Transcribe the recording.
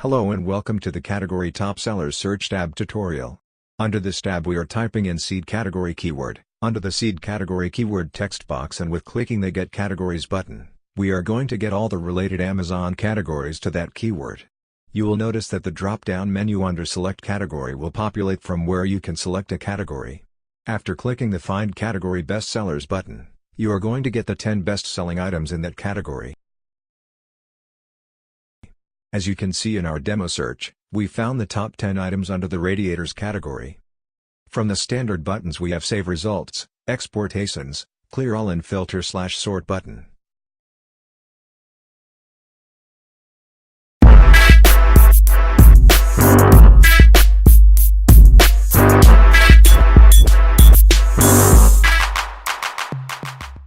Hello and welcome to the Category Top Sellers Search tab tutorial. Under this tab we are typing in seed category keyword, under the seed category keyword text box, and with clicking the Get Categories button, we are going to get all the related Amazon categories to that keyword. You will notice that the drop-down menu under Select Category will populate from where you can select a category. After clicking the Find Category Bestsellers button, you are going to get the 10 best-selling items in that category. As you can see in our demo search, we found the top 10 items under the radiators category. From the standard buttons we have Save Results, Export Hastens, Clear All and Filter/Sort button.